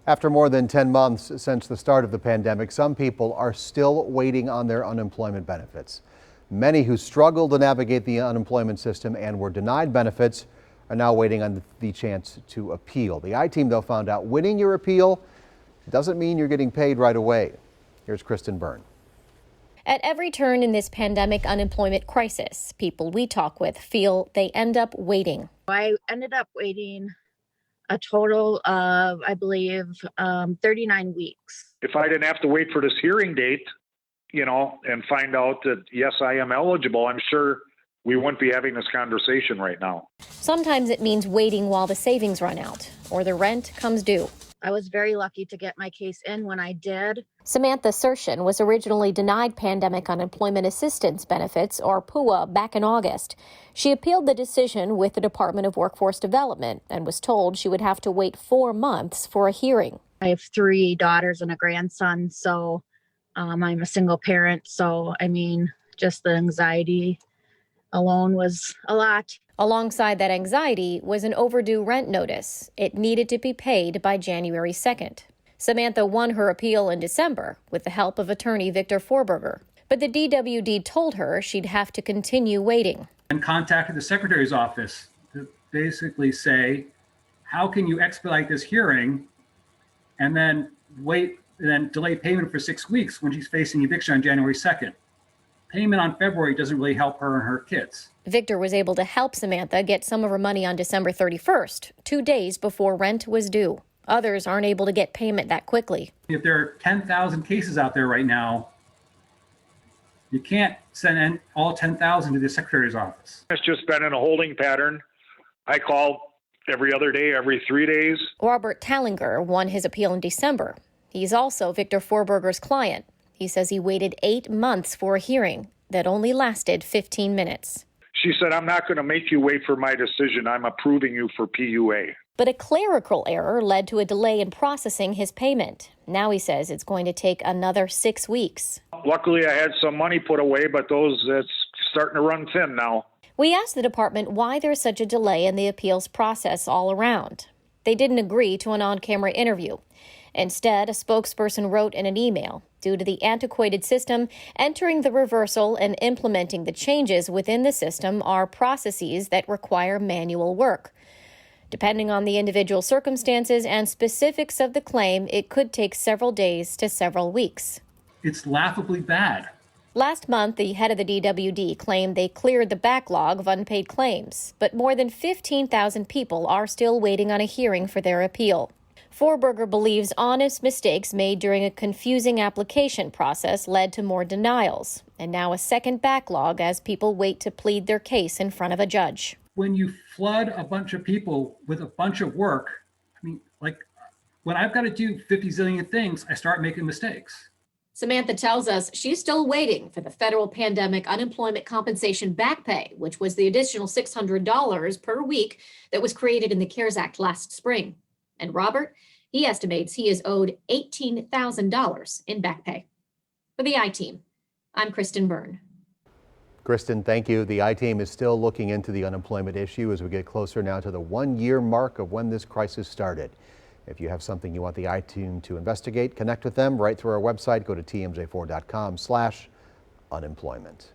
After more than 10 months since the start of the pandemic, some people are still waiting on their unemployment benefits. Many who struggled to navigate the unemployment system and were denied benefits are now waiting on the chance to appeal. The I-Team, though, found out winning your appeal doesn't mean you're getting paid right away. Here's KRISTIN. At every turn in this pandemic unemployment crisis, people we talk with feel they end up waiting. I ended up waiting a total of, I believe, 39 weeks. If I didn't have to wait for this hearing date, and find out that, yes, I am eligible, I'm sure we wouldn't be having this conversation right now. Sometimes it means waiting while the savings run out or the rent comes due. I was very lucky to get my case in when I did. Samantha SERCHEN was originally denied pandemic unemployment assistance benefits, or PUA, back in August. She appealed the decision with the Department of Workforce Development and was told she would have to wait 4 months for a hearing. I have 3 daughters and a grandson, so I'm a single parent. So, just the anxiety alone was a lot. Alongside that anxiety was an overdue rent notice. It needed to be paid by January 2nd. Samantha won her appeal in December with the help of attorney Victor FORBERGER. But the DWD told her she'd have to continue waiting. And contacted the Secretary's office to basically say, how can you expedite this hearing and then wait and then delay payment for 6 weeks when she's facing eviction on January 2nd? Payment on February doesn't really help her and her kids. Victor was able to help Samantha get some of her money on December 31st, 2 days before rent was due. Others aren't able to get payment that quickly. If there are 10,000 cases out there right now, you can't send in all 10,000 to the Secretary's office. It's just been in a holding pattern. I call every other day, every 3 days. Robert Tallinger won his appeal in December. He's also Victor FORBERGER's client. He says he waited 8 months for a hearing that only lasted 15 minutes. She said, I'm not going to make you wait for my decision. I'm approving you for PUA. But a clerical error led to a delay in processing his payment. Now he says it's going to take another 6 weeks. Luckily, I had some money put away, but it's starting to run thin now. We asked the department why there's such a delay in the appeals process all around. They didn't agree to an on-camera interview. Instead, a spokesperson wrote in an email, due to the antiquated system, entering the reversal and implementing the changes within the system are processes that require manual work. Depending on the individual circumstances and specifics of the claim, it could take several days to several weeks. It's laughably bad. Last month, the head of the DWD claimed they cleared the backlog of unpaid claims, but more than 15,000 people are still waiting on a hearing for their appeal. FORBERGER believes honest mistakes made during a confusing application process led to more denials, and now a second backlog as people wait to plead their case in front of a judge. When you flood a bunch of people with a bunch of work, when I've got to do 50 zillion things, I start making mistakes. Samantha tells us she's still waiting for the federal pandemic unemployment compensation back pay, which was the additional $600 per week that was created in the CARES Act last spring. And Robert, he estimates he is owed $18,000 in back pay. For the I-Team, I'm KRISTIN. KRISTIN, thank you. The I-Team is still looking into the unemployment issue as we get closer now to the 1-year mark of when this crisis started. If you have something you want the I-Team to investigate, connect with them right through our website. Go to tmj4.com/unemployment.